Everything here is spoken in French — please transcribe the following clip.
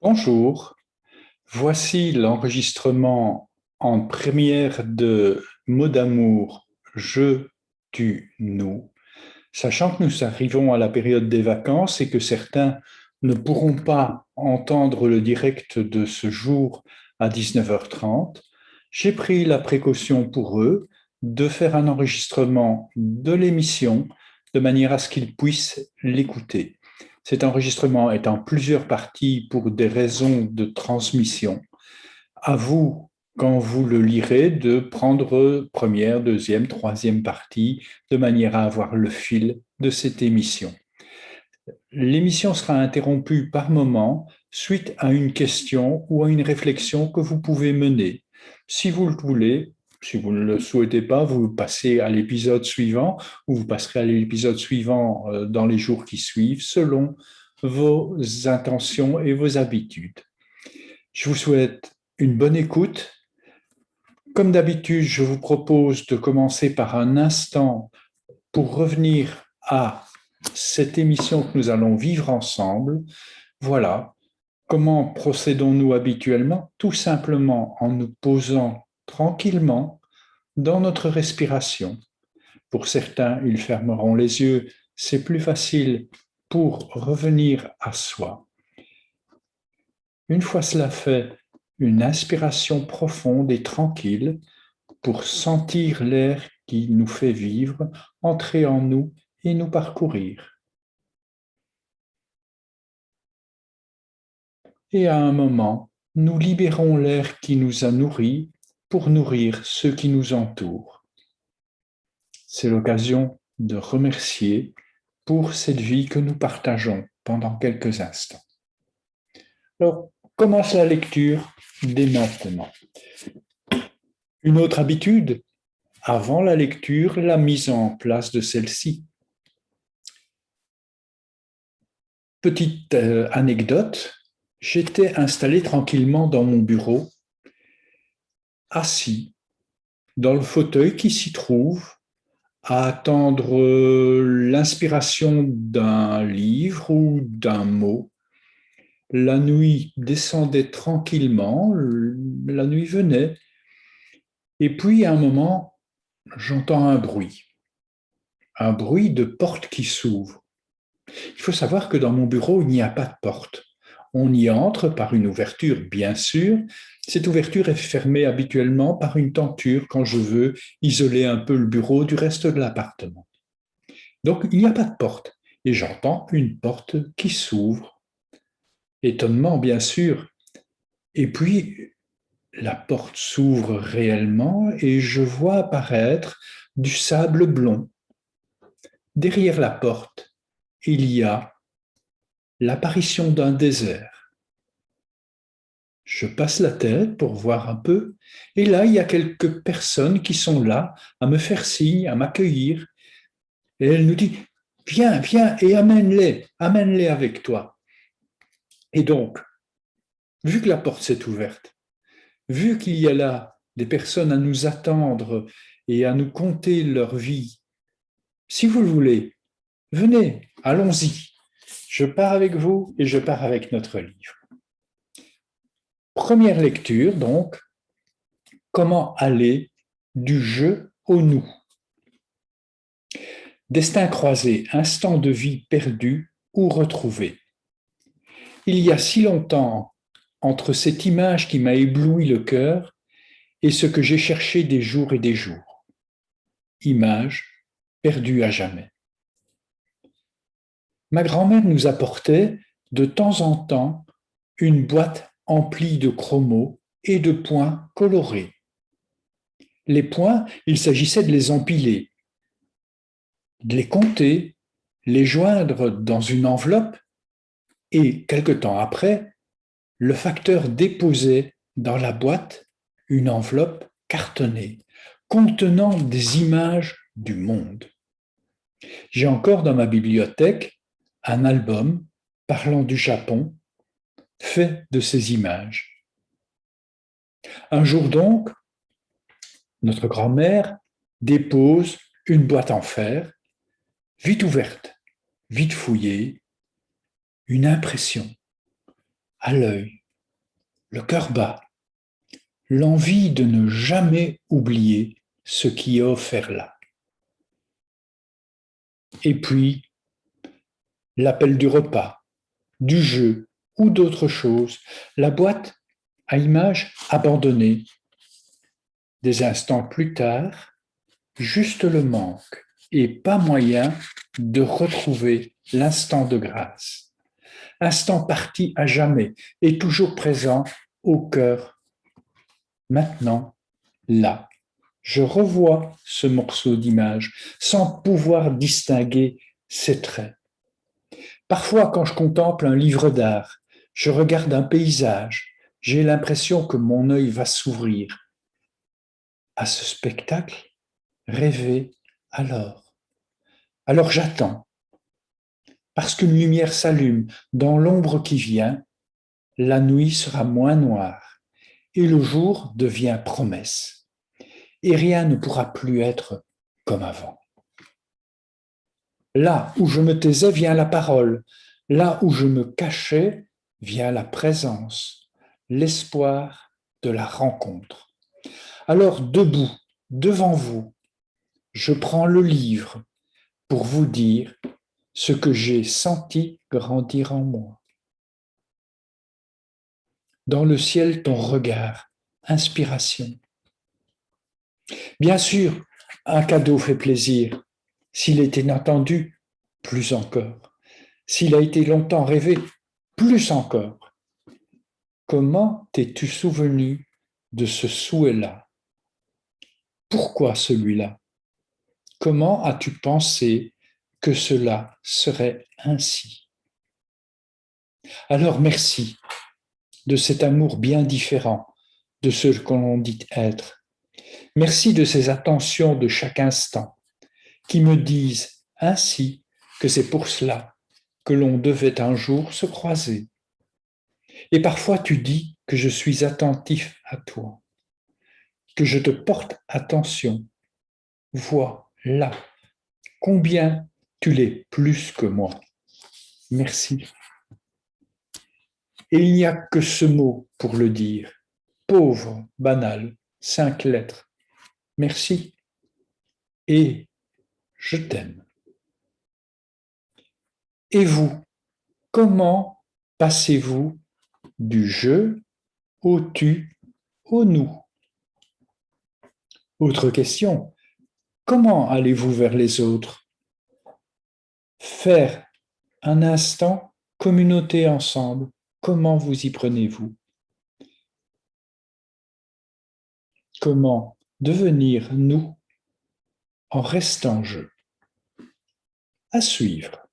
Bonjour, voici l'enregistrement en première de Mots d'amour, je, tu, nous. Sachant que nous arrivons à la période des vacances et que certains ne pourront pas entendre le direct de ce jour à 19h30, j'ai pris la précaution pour eux de faire un enregistrement de l'émission de manière à ce qu'ils puissent l'écouter. Cet enregistrement est en plusieurs parties pour des raisons de transmission. À vous, quand vous le lirez, de prendre première, deuxième, troisième partie, de manière à avoir le fil de cette émission. L'émission sera interrompue par moment suite à une question ou à une réflexion que vous pouvez mener. Si vous le voulez, si vous ne le souhaitez pas, vous passez à l'épisode suivant ou vous passerez à l'épisode suivant dans les jours qui suivent selon vos intentions et vos habitudes. Je vous souhaite une bonne écoute. Comme d'habitude, je vous propose de commencer par un instant pour revenir à cette émission que nous allons vivre ensemble. Voilà. Comment procédons-nous habituellement? Tout simplement en nous posant tranquillement dans notre respiration. Pour certains, ils fermeront les yeux. C'est plus facile pour revenir à soi. Une fois cela fait, une inspiration profonde et tranquille pour sentir l'air qui nous fait vivre, entrer en nous et nous parcourir. Et à un moment, nous libérons l'air qui nous a nourris pour nourrir ceux qui nous entourent. C'est l'occasion de remercier pour cette vie que nous partageons pendant quelques instants. Alors, commence la lecture dès maintenant. Une autre habitude, avant la lecture, la mise en place de celle-ci. Petite anecdote, j'étais installé tranquillement dans mon bureau, assis dans le fauteuil qui s'y trouve, à attendre l'inspiration d'un livre ou d'un mot. La nuit descendait tranquillement, la nuit venait, et puis à un moment, j'entends un bruit de porte qui s'ouvre. Il faut savoir que dans mon bureau, il n'y a pas de porte. On y entre par une ouverture, bien sûr. Cette ouverture est fermée habituellement par une tenture quand je veux isoler un peu le bureau du reste de l'appartement. Donc, il n'y a pas de porte. Et j'entends une porte qui s'ouvre. Étonnement, bien sûr. Et puis, la porte s'ouvre réellement et je vois apparaître du sable blond. Derrière la porte, il y a l'apparition d'un désert. Je passe la tête pour voir un peu, et là, il y a quelques personnes qui sont là à me faire signe, à m'accueillir. Et elle nous dit, viens, viens et amène-les avec toi. Et donc, vu que la porte s'est ouverte, vu qu'il y a là des personnes à nous attendre et à nous conter leur vie, si vous le voulez, venez, allons-y. Je pars avec vous et je pars avec notre livre. Première lecture, donc, comment aller du je au nous. Destin croisé, instant de vie perdu ou retrouvé. Il y a si longtemps entre cette image qui m'a ébloui le cœur et ce que j'ai cherché des jours et des jours. Image perdue à jamais. Ma grand-mère nous apportait de temps en temps une boîte emplie de chromos et de points colorés. Les points, il s'agissait de les empiler, de les compter, les joindre dans une enveloppe et, quelque temps après, le facteur déposait dans la boîte une enveloppe cartonnée contenant des images du monde. J'ai encore dans ma bibliothèque un album parlant du Japon fait de ces images. Un jour donc, notre grand-mère dépose une boîte en fer, vite ouverte, vite fouillée, une impression à l'œil, le cœur bas, l'envie de ne jamais oublier ce qui est offert là. Et puis, l'appel du repas, du jeu ou d'autre chose, la boîte à images abandonnée. Des instants plus tard, juste le manque et pas moyen de retrouver l'instant de grâce. Instant parti à jamais et toujours présent au cœur. Maintenant, là, je revois ce morceau d'image sans pouvoir distinguer ses traits. Parfois, quand je contemple un livre d'art, je regarde un paysage, j'ai l'impression que mon œil va s'ouvrir à ce spectacle rêvé alors. Alors j'attends, parce qu'une lumière s'allume dans l'ombre qui vient, la nuit sera moins noire et le jour devient promesse. Et rien ne pourra plus être comme avant. Là où je me taisais vient la parole, là où je me cachais vient la présence, l'espoir de la rencontre. Alors debout, devant vous, je prends le livre pour vous dire ce que j'ai senti grandir en moi. Dans le ciel, ton regard, inspiration. Bien sûr, un cadeau fait plaisir. S'il est inattendu, plus encore. S'il a été longtemps rêvé, plus encore. Comment t'es-tu souvenu de ce souhait-là? Pourquoi celui-là? Comment as-tu pensé que cela serait ainsi? Alors merci de cet amour bien différent de ce que l'on dit être. Merci de ces attentions de chaque instant qui me disent ainsi que c'est pour cela que l'on devait un jour se croiser. Et parfois tu dis que je suis attentif à toi, que je te porte attention. Vois là combien tu l'es plus que moi. Merci. Et il n'y a que ce mot pour le dire. Pauvre, banal, 5 lettres. Merci. Et je t'aime. Et vous, comment passez-vous du je au tu au nous? Autre question, comment allez-vous vers les autres? Faire un instant communauté ensemble, comment vous y prenez-vous? Comment devenir nous en restant je? À suivre.